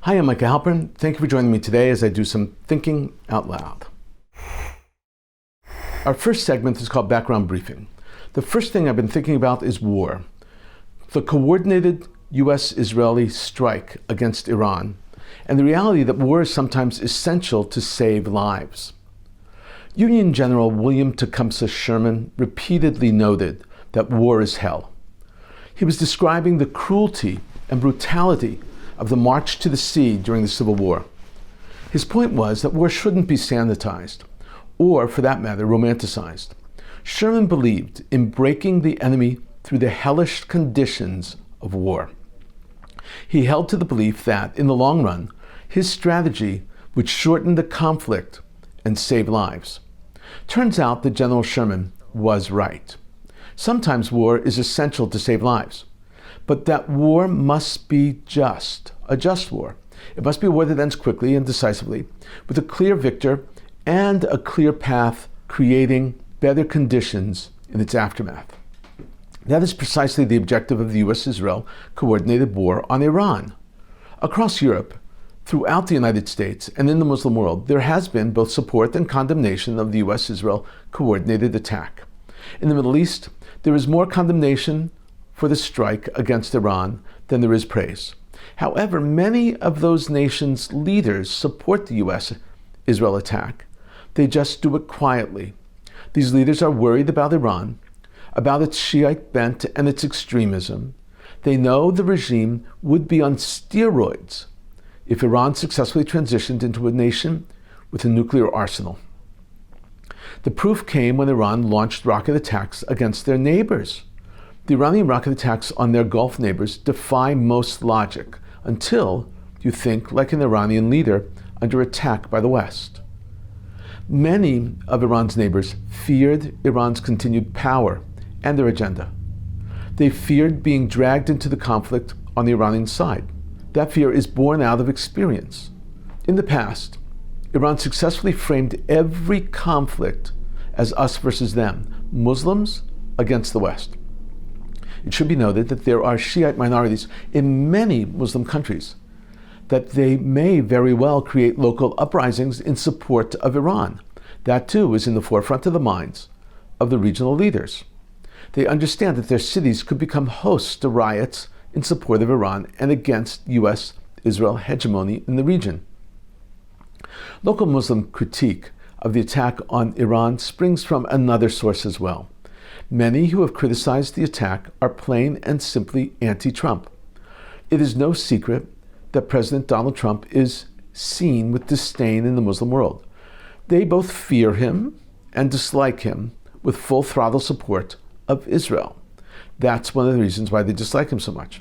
Hi, I'm Micah Halpern. Thank you for joining me today as I do some thinking out loud. Our first segment is called Background Briefing. The first thing I've been thinking about is war. The coordinated U.S.-Israeli strike against Iran, and the reality that war is sometimes essential to save lives. Union General William Tecumseh Sherman repeatedly noted that war is hell. He was describing the cruelty and brutality of the march to the sea during the Civil War. His point was that war shouldn't be sanitized, or for that matter, romanticized. Sherman believed in breaking the enemy through the hellish conditions of war. He held to the belief that, in the long run, his strategy would shorten the conflict and save lives. Turns out that General Sherman was right. Sometimes war is essential to save lives, but that war must be a just war. It must be a war that ends quickly and decisively, with a clear victor and a clear path creating better conditions in its aftermath. That is precisely the objective of the U.S.-Israel coordinated war on Iran. Across Europe, throughout the United States, and in the Muslim world, there has been both support and condemnation of the U.S.-Israel coordinated attack. In the Middle East, there is more condemnation for the strike against Iran than there is praise. However, many of those nations' leaders support the U.S.-Israel attack. They just do it quietly. These leaders are worried about Iran, about its Shiite bent and its extremism. They know the regime would be on steroids if Iran successfully transitioned into a nation with a nuclear arsenal. The proof came when Iran launched rocket attacks against their neighbors. The Iranian rocket attacks on their Gulf neighbors defy most logic until you think like an Iranian leader under attack by the West. Many of Iran's neighbors feared Iran's continued power and their agenda. They feared being dragged into the conflict on the Iranian side. That fear is born out of experience. In the past, Iran successfully framed every conflict as us versus them, Muslims against the West. It should be noted that there are Shiite minorities in many Muslim countries, that they may very well create local uprisings in support of Iran. That too is in the forefront of the minds of the regional leaders. They understand that their cities could become hosts to riots in support of Iran and against U.S.-Israel hegemony in the region. Local Muslim critique of the attack on Iran springs from another source as well. Many who have criticized the attack are plain and simply anti-Trump. It is no secret that President Donald Trump is seen with disdain in the Muslim world. They both fear him and dislike him with full throttle support of Israel. That's one of the reasons why they dislike him so much.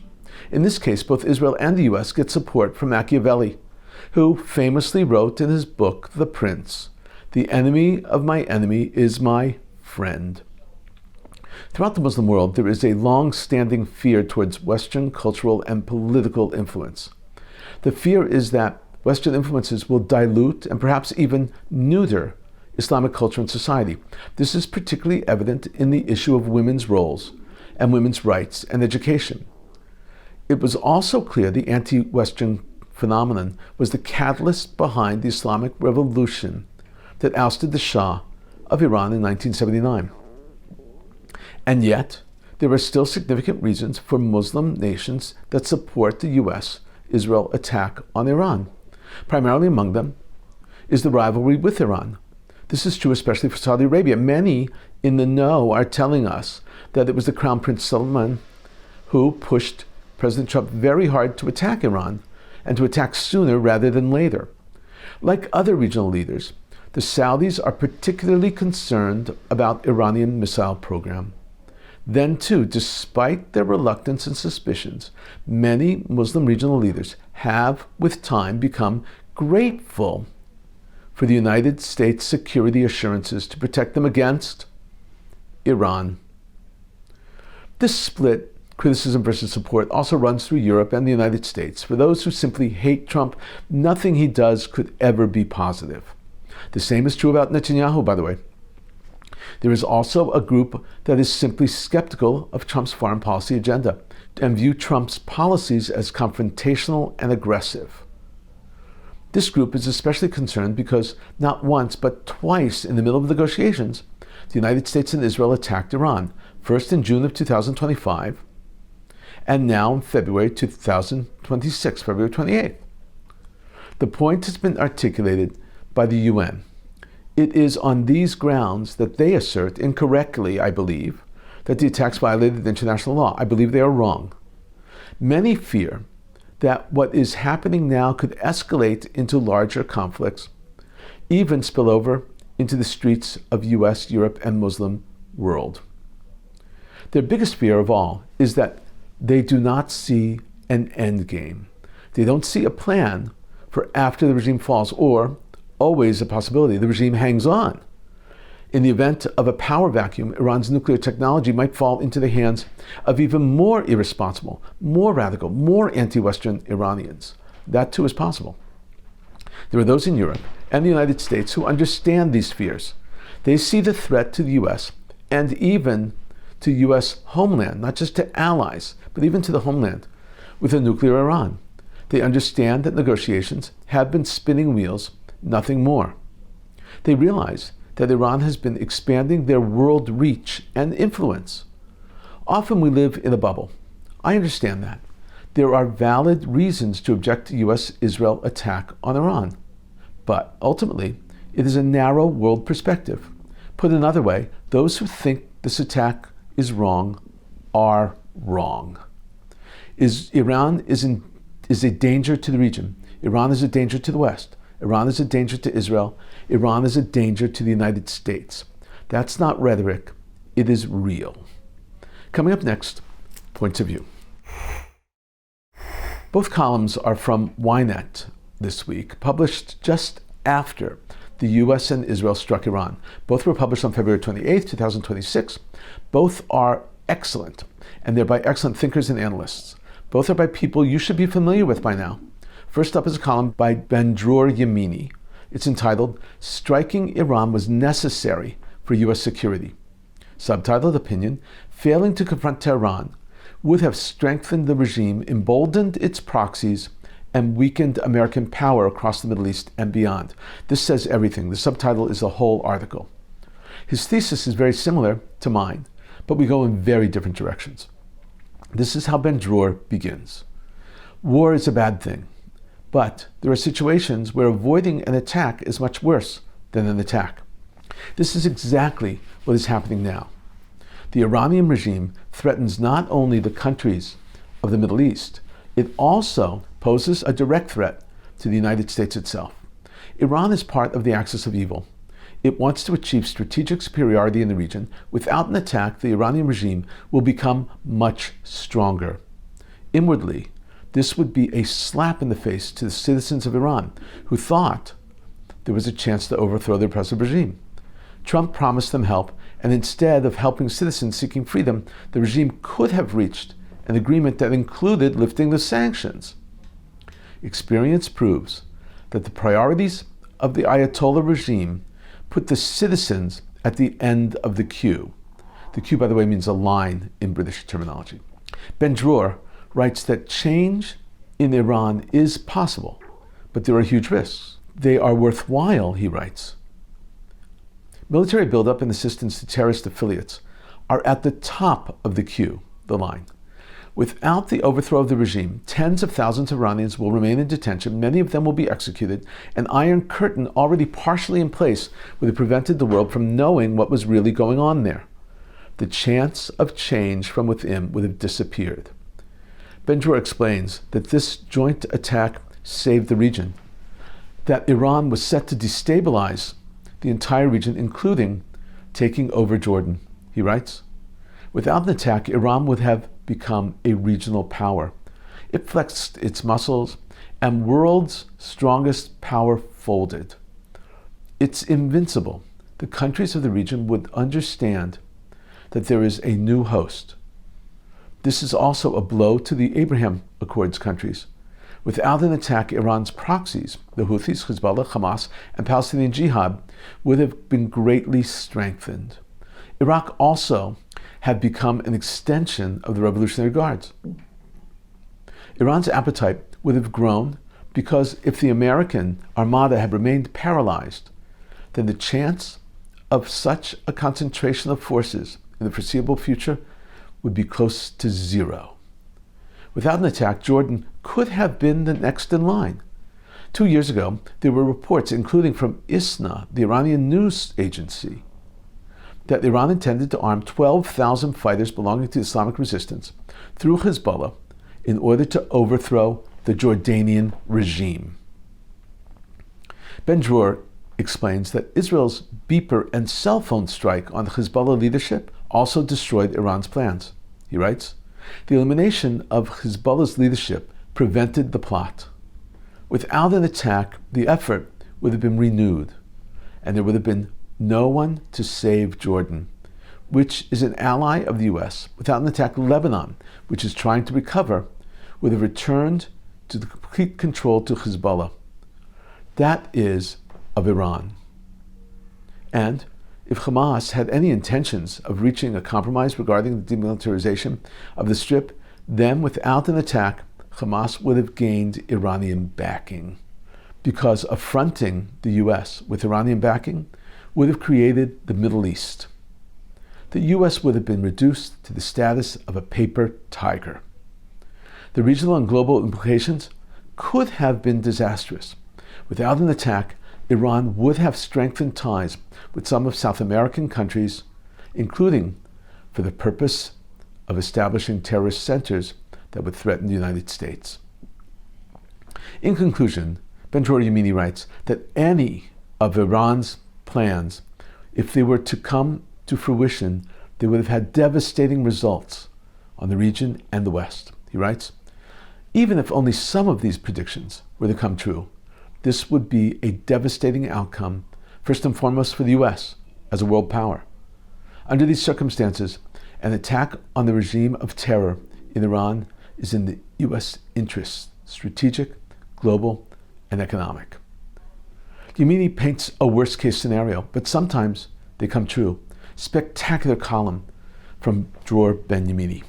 In this case, both Israel and the U.S. get support from Machiavelli, who famously wrote in his book, The Prince, "The enemy of my enemy is my friend." Throughout the Muslim world, there is a long-standing fear towards Western cultural and political influence. The fear is that Western influences will dilute and perhaps even neuter Islamic culture and society. This is particularly evident in the issue of women's roles and women's rights and education. It was also clear the anti-Western phenomenon was the catalyst behind the Islamic Revolution that ousted the Shah of Iran in 1979. And yet, there are still significant reasons for Muslim nations that support the U.S.-Israel attack on Iran. Primarily among them is the rivalry with Iran. This is true especially for Saudi Arabia. Many in the know are telling us that it was the Crown Prince Salman who pushed President Trump very hard to attack Iran and to attack sooner rather than later. Like other regional leaders, the Saudis are particularly concerned about Iranian missile program. Then too, despite their reluctance and suspicions, many Muslim regional leaders have, with time, become grateful for the United States security assurances to protect them against Iran. This split, criticism versus support, also runs through Europe and the United States. For those who simply hate Trump, nothing he does could ever be positive. The same is true about Netanyahu, by the way. There is also a group that is simply skeptical of Trump's foreign policy agenda and view Trump's policies as confrontational and aggressive. This group is especially concerned because not once but twice in the middle of negotiations, the United States and Israel attacked Iran, first in June of 2025, and now in February 2026, February 28th. The point has been articulated by the UN. It is on these grounds that they assert, incorrectly, I believe, that the attacks violated international law. I believe they are wrong. Many fear that what is happening now could escalate into larger conflicts, even spill over into the streets of US, Europe, and Muslim world. Their biggest fear of all is that they do not see an end game. They don't see a plan for after the regime falls, or always a possibility the regime hangs on. In the event of a power vacuum, Iran's nuclear technology might fall into the hands of even more irresponsible, more radical, more anti-Western Iranians. That too is possible. There are those in Europe and the United States who understand these fears. They see the threat to the US and even to US homeland, not just to allies, but even to the homeland, with a nuclear Iran. They understand that negotiations have been spinning wheels, nothing more. They realize that Iran has been expanding their world reach and influence. Often we live in a bubble. I understand that. There are valid reasons to object to US-Israel attack on Iran. But ultimately, it is a narrow world perspective. Put another way, those who think this attack is wrong are wrong. Iran is a danger to the region. Iran is a danger to the West. Iran is a danger to Israel. Iran is a danger to the United States. That's not rhetoric. It is real. Coming up next, points of view. Both columns are from Ynet this week, published just after the US and Israel struck Iran. Both were published on February 28, 2026. Both are excellent, and they're by excellent thinkers and analysts. Both are by people you should be familiar with by now. First up is a column by Ben-Dror Yemini. It's entitled, "Striking Iran Was Necessary for U.S. Security." Subtitled opinion, "Failing to confront Tehran would have strengthened the regime, emboldened its proxies, and weakened American power across the Middle East and beyond." This says everything. The subtitle is the whole article. His thesis is very similar to mine, but we go in very different directions. This is how Ben-Dror begins. War is a bad thing, but there are situations where avoiding an attack is much worse than an attack. This is exactly what is happening now. The Iranian regime threatens not only the countries of the Middle East, it also poses a direct threat to the United States itself. Iran is part of the axis of evil. It wants to achieve strategic superiority in the region. Without an attack, the Iranian regime will become much stronger. Inwardly, this would be a slap in the face to the citizens of Iran who thought there was a chance to overthrow the oppressive regime. Trump promised them help, and instead of helping citizens seeking freedom, the regime could have reached an agreement that included lifting the sanctions. Experience proves that the priorities of the Ayatollah regime put the citizens at the end of the queue. The queue, by the way, means a line in British terminology. Ben-Dror writes that change in Iran is possible, but there are huge risks. They are worthwhile, he writes. Military buildup and assistance to terrorist affiliates are at the top of the queue, the line. Without the overthrow of the regime, tens of thousands of Iranians will remain in detention, many of them will be executed, an iron curtain already partially in place would have prevented the world from knowing what was really going on there. The chance of change from within would have disappeared. Ben-Dror explains that this joint attack saved the region, that Iran was set to destabilize the entire region, including taking over Jordan. He writes, "Without an attack, Iran would have become a regional power. It flexed its muscles, and world's strongest power folded. It's invincible. The countries of the region would understand that there is a new host. This is also a blow to the Abraham Accords countries. Without an attack, Iran's proxies, the Houthis, Hezbollah, Hamas, and Palestinian Jihad, would have been greatly strengthened. Iraq also had become an extension of the Revolutionary Guards. Iran's appetite would have grown because if the American armada had remained paralyzed, then the chance of such a concentration of forces in the foreseeable future would be close to zero. Without an attack, Jordan could have been the next in line. 2 years ago, there were reports, including from ISNA, the Iranian news agency, that Iran intended to arm 12,000 fighters belonging to Islamic resistance through Hezbollah in order to overthrow the Jordanian regime. Ben-Dror explains that Israel's beeper and cell phone strike on the Hezbollah leadership also destroyed Iran's plans. He writes, "The elimination of Hezbollah's leadership prevented the plot. Without an attack, the effort would have been renewed, and there would have been no one to save Jordan, which is an ally of the U.S. Without an attack, Lebanon, which is trying to recover, would have returned to the complete control to Hezbollah. That is of Iran. And if Hamas had any intentions of reaching a compromise regarding the demilitarization of the Strip, then without an attack, Hamas would have gained Iranian backing, because affronting the U.S. with Iranian backing would have created the Middle East. The U.S. would have been reduced to the status of a paper tiger. The regional and global implications could have been disastrous. Without an attack, Iran would have strengthened ties with some of South American countries, including for the purpose of establishing terrorist centers that would threaten the United States." In conclusion, Ben-Dror Yamini writes that any of Iran's plans, if they were to come to fruition, they would have had devastating results on the region and the West. He writes, "Even if only some of these predictions were to come true, this would be a devastating outcome, first and foremost for the U.S. as a world power. Under these circumstances, an attack on the regime of terror in Iran is in the U.S. interests, strategic, global, and economic." Yamini paints a worst-case scenario, but sometimes they come true. Spectacular column from Dror Ben-Yamini.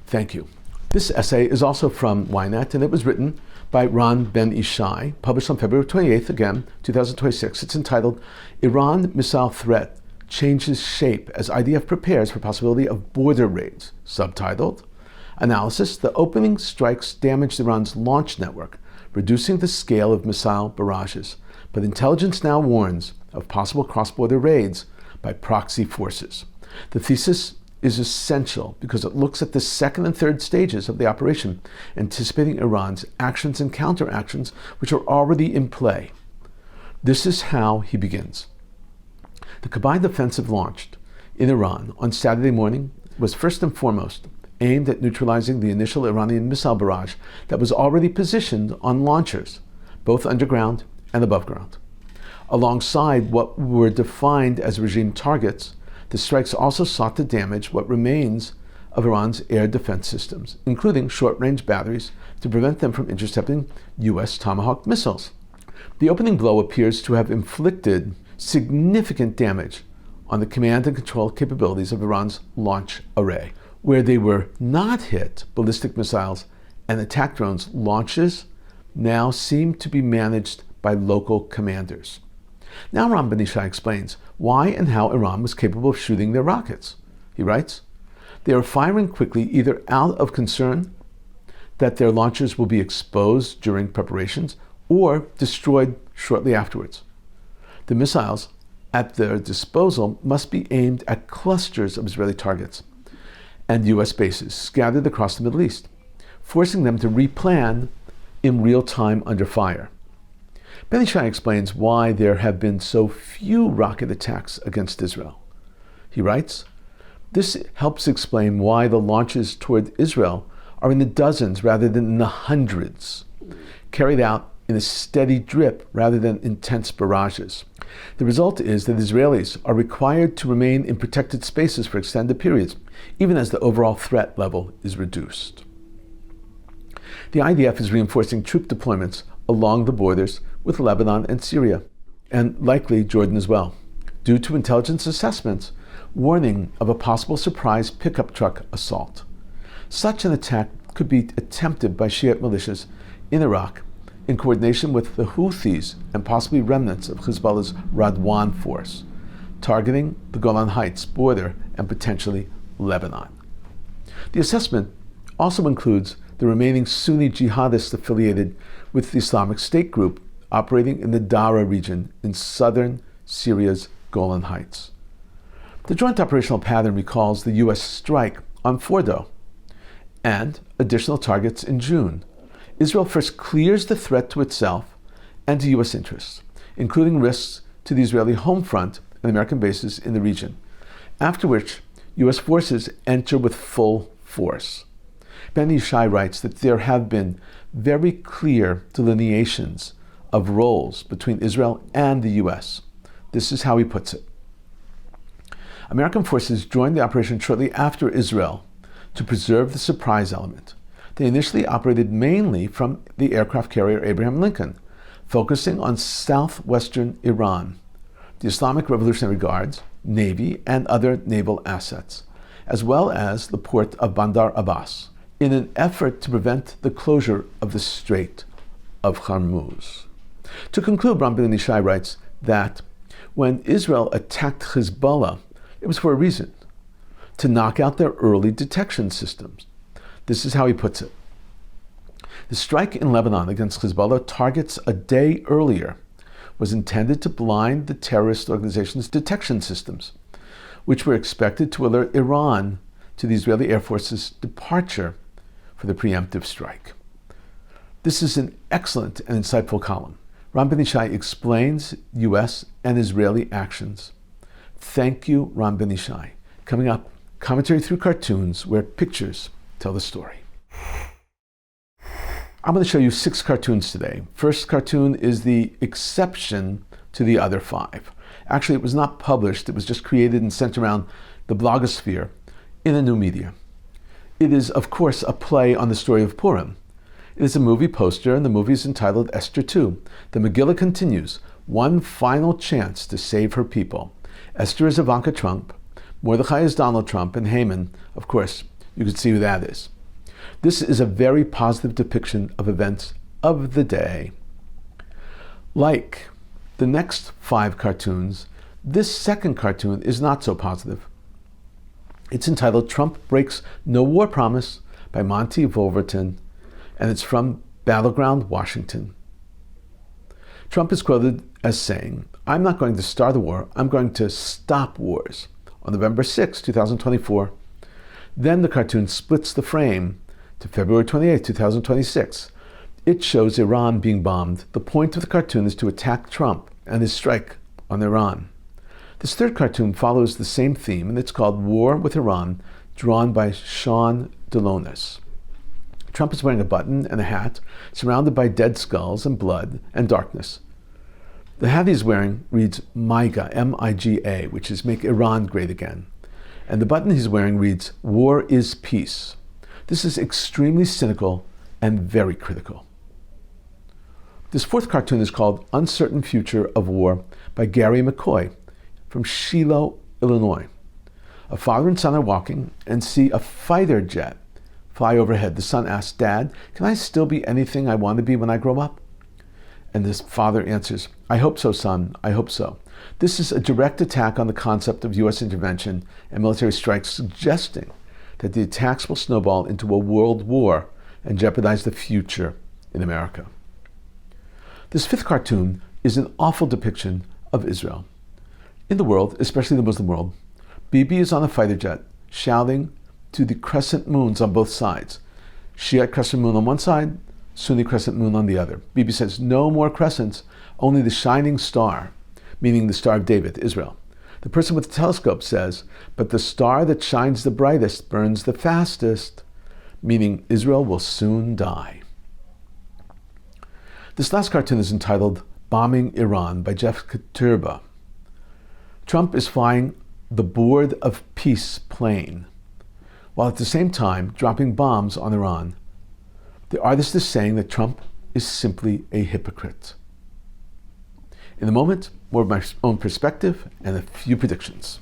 Thank you. This essay is also from Ynet, and it was written by Ron Ben-Ishai, published on February 28th, again, 2026. It's entitled, "Iran Missile Threat Changes Shape as IDF Prepares for Possibility of Border Raids." Subtitled, "Analysis: The opening strikes damaged Iran's launch network, reducing the scale of missile barrages, but intelligence now warns of possible cross-border raids by proxy forces." The thesis is essential because it looks at the second and third stages of the operation, anticipating Iran's actions and counteractions which are already in play. This is how he begins. "The combined offensive launched in Iran on Saturday morning was first and foremost aimed at neutralizing the initial Iranian missile barrage that was already positioned on launchers, both underground and above ground. Alongside what were defined as regime targets, the strikes also sought to damage what remains of Iran's air defense systems, including short-range batteries, to prevent them from intercepting U.S. Tomahawk missiles. The opening blow appears to have inflicted significant damage on the command and control capabilities of Iran's launch array. Where they were not hit, ballistic missiles and attack drones launches now seem to be managed by local commanders." Now Ron Ben-Ishai explains why and how Iran was capable of shooting their rockets. He writes, "They are firing quickly either out of concern that their launchers will be exposed during preparations or destroyed shortly afterwards. The missiles at their disposal must be aimed at clusters of Israeli targets and U.S. bases scattered across the Middle East, forcing them to replan in real time under fire." Ben-Ishai explains why there have been so few rocket attacks against Israel. He writes, "This helps explain why the launches toward Israel are in the dozens rather than in the hundreds, carried out in a steady drip rather than intense barrages. The result is that Israelis are required to remain in protected spaces for extended periods, even as the overall threat level is reduced." The IDF is reinforcing troop deployments along the borders with Lebanon and Syria, and likely Jordan as well, due to intelligence assessments warning of a possible surprise pickup truck assault. Such an attack could be attempted by Shiite militias in Iraq in coordination with the Houthis and possibly remnants of Hezbollah's Radwan force, targeting the Golan Heights border and potentially Lebanon. The assessment also includes the remaining Sunni jihadists affiliated with the Islamic State group operating in the Dara region in southern Syria's Golan Heights. The joint operational pattern recalls the U.S. strike on Fordo and additional targets in June. Israel first clears the threat to itself and to U.S. interests, including risks to the Israeli home front and American bases in the region, after which U.S. forces enter with full force. Ben Yishai writes that there have been very clear delineations of roles between Israel and the U.S. This is how he puts it. American forces joined the operation shortly after Israel to preserve the surprise element. They initially operated mainly from the aircraft carrier Abraham Lincoln, focusing on southwestern Iran, the Islamic Revolutionary Guards, Navy, and other naval assets, as well as the port of Bandar Abbas, in an effort to prevent the closure of the Strait of Hormuz. To conclude, Ram Ben Ishai writes that when Israel attacked Hezbollah, it was for a reason: to knock out their early detection systems. This is how he puts it. The strike in Lebanon against Hezbollah targets a day earlier was intended to blind the terrorist organization's detection systems, which were expected to alert Iran to the Israeli Air Force's departure for the preemptive strike. This is an excellent and insightful column. Ram Ben Ishai explains U.S. and Israeli actions. Thank you, Ram Ben Ishai. Coming up, commentary through cartoons where pictures tell the story. I'm going to show you 6 cartoons today. First cartoon is the exception to the other 5. Actually, it was not published. It was just created and sent around the blogosphere in a new media. It is, of course, a play on the story of Purim. It is a movie poster, and the movie is entitled Esther 2. The Megillah continues, one final chance to save her people. Esther is Ivanka Trump, Mordechai is Donald Trump, and Haman, of course, you can see who that is. This is a very positive depiction of events of the day. Like the next 5 cartoons, this second cartoon is not so positive. It's entitled Trump Breaks No War Promise by Monty Wolverton, and it's from Battleground, Washington. Trump is quoted as saying, "I'm not going to start a war, I'm going to stop wars," on November 6, 2024. Then the cartoon splits the frame to February 28, 2026. It shows Iran being bombed. The point of the cartoon is to attack Trump and his strike on Iran. This third cartoon follows the same theme, and it's called War with Iran, drawn by Sean Delonis. Trump is wearing a button and a hat, surrounded by dead skulls and blood and darkness. The hat he's wearing reads MIGA, M-I-G-A, which is Make Iran Great Again. And the button he's wearing reads War is Peace. This is extremely cynical and very critical. This fourth cartoon is called Uncertain Future of War by Gary McCoy from Shiloh, Illinois. A father and son are walking and see a fighter jet fly overhead. The son asks, "Dad, can I still be anything I want to be when I grow up?" And this father answers, "I hope so, son, I hope so." This is a direct attack on the concept of U.S. intervention and military strikes, suggesting that the attacks will snowball into a world war and jeopardize the future in America. This fifth cartoon is an awful depiction of Israel. In the world, especially the Muslim world, Bibi is on a fighter jet shouting to the crescent moons on both sides. Shiite crescent moon on one side, Sunni crescent moon on the other. Bibi says, "No more crescents, only the shining star," meaning the Star of David, Israel. The person with the telescope says, "But the star that shines the brightest burns the fastest," meaning Israel will soon die. This last cartoon is entitled Bombing Iran by Jeff Katurba. Trump is flying the Board of Peace plane, while at the same time dropping bombs on Iran. The artist is saying that Trump is simply a hypocrite. In a moment, more of my own perspective and a few predictions.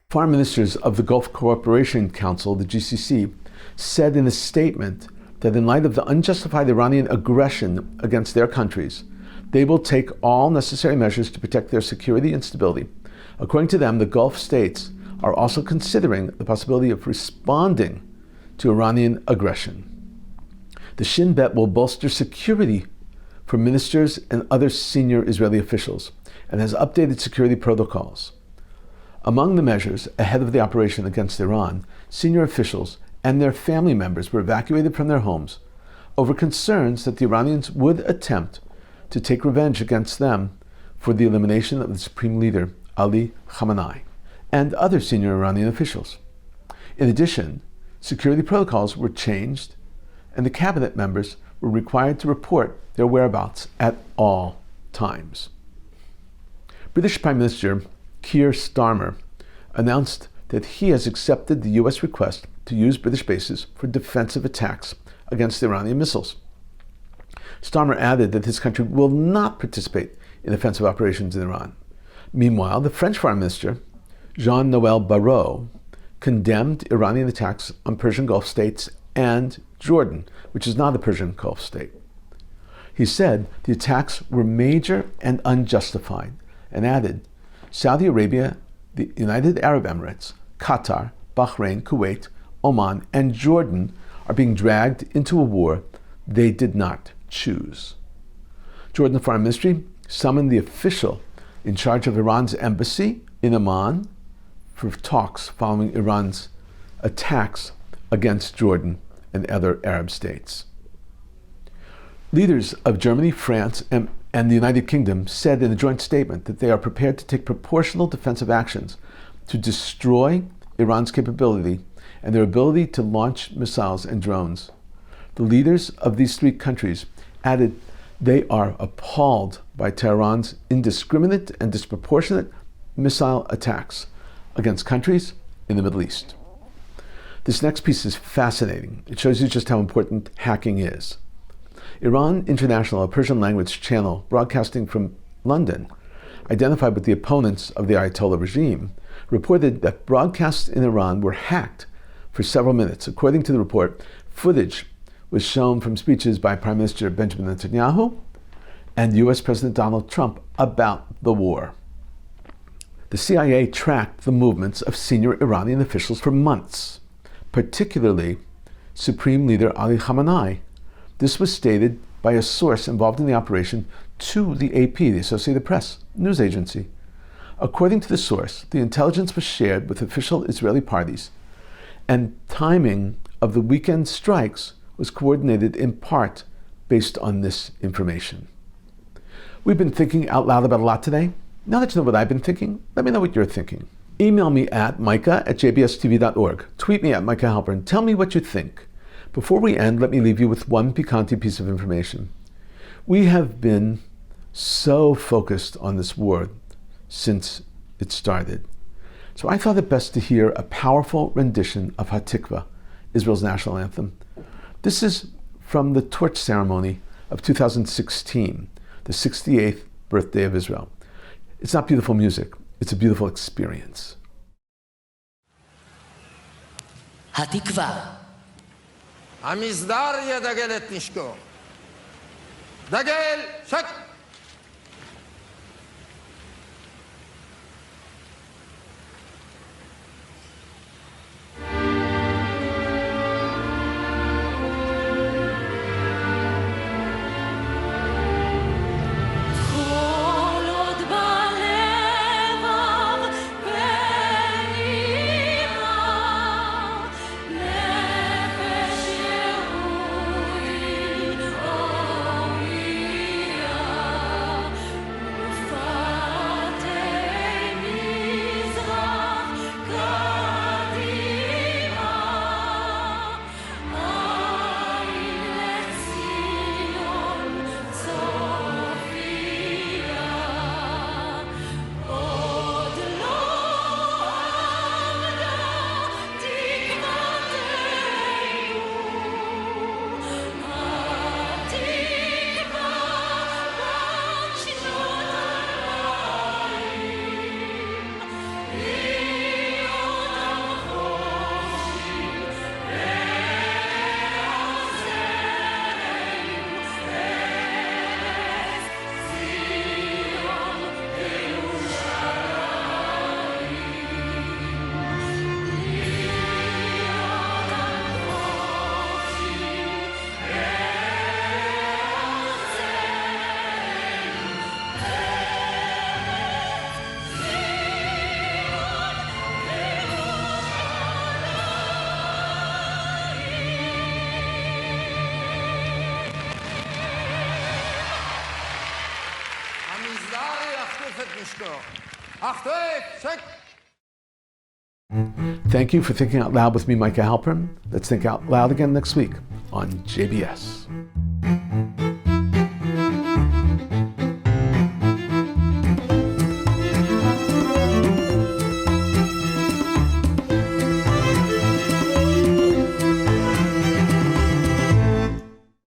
Foreign ministers of the Gulf Cooperation Council, the GCC, said in a statement that in light of the unjustified Iranian aggression against their countries, they will take all necessary measures to protect their security and stability. According to them, the Gulf states are also considering the possibility of responding to Iranian aggression. The Shin Bet will bolster security for ministers and other senior Israeli officials and has updated security protocols. Among the measures ahead of the operation against Iran, senior officials and their family members were evacuated from their homes over concerns that the Iranians would attempt to take revenge against them for the elimination of the supreme leader, Ali Khamenei, and other senior Iranian officials. In addition, security protocols were changed, and the cabinet members were required to report their whereabouts at all times. British Prime Minister Keir Starmer announced that he has accepted the U.S. request to use British bases for defensive attacks against Iranian missiles. Starmer added that his country will not participate in offensive operations in Iran. Meanwhile, the French Foreign Minister, Jean-Noel Barrot, condemned Iranian attacks on Persian Gulf states and Jordan, which is not a Persian Gulf state. He said the attacks were major and unjustified, and added, Saudi Arabia, the United Arab Emirates, Qatar, Bahrain, Kuwait, Oman, and Jordan are being dragged into a war they did not choose. Jordan Foreign Ministry summoned the official in charge of Iran's embassy in Amman for talks following Iran's attacks against Jordan and other Arab states. Leaders of Germany, France, and the United Kingdom said in a joint statement that they are prepared to take proportional defensive actions to destroy Iran's capability and their ability to launch missiles and drones. The leaders of these three countries added they are appalled by Tehran's indiscriminate and disproportionate missile attacks against countries in the Middle East. This next piece is fascinating. It shows you just how important hacking is. Iran International, a Persian language channel broadcasting from London, identified with the opponents of the Ayatollah regime, reported that broadcasts in Iran were hacked for several minutes. According to the report, footage was shown from speeches by Prime Minister Benjamin Netanyahu and US President Donald Trump about the war. The CIA tracked the movements of senior Iranian officials for months, particularly Supreme Leader Ali Khamenei. This was stated by a source involved in the operation to the AP, the Associated Press news agency. According to the source, the intelligence was shared with official Israeli parties, and timing of the weekend strikes was coordinated in part based on this information. We've been thinking out loud about a lot today. Now that you know what I've been thinking, let me know what you're thinking. Email me at micah@jbstv.org. Tweet me at Micah Halpern. Tell me what you think. Before we end, let me leave you with one piquante piece of information. We have been so focused on this war since it started. So I thought it best to hear a powerful rendition of Hatikva, Israel's national anthem. This is from the torch ceremony of 2016, the 68th birthday of Israel. It's not beautiful music, it's a beautiful experience. Hatikva. Amizdar ya dagelet nishko. Dagel shak. ללכת לשכוח. אחרי, צ'ק. Thank you for thinking out loud with me, Micah Halpern. Let's think out loud again next week on JBS.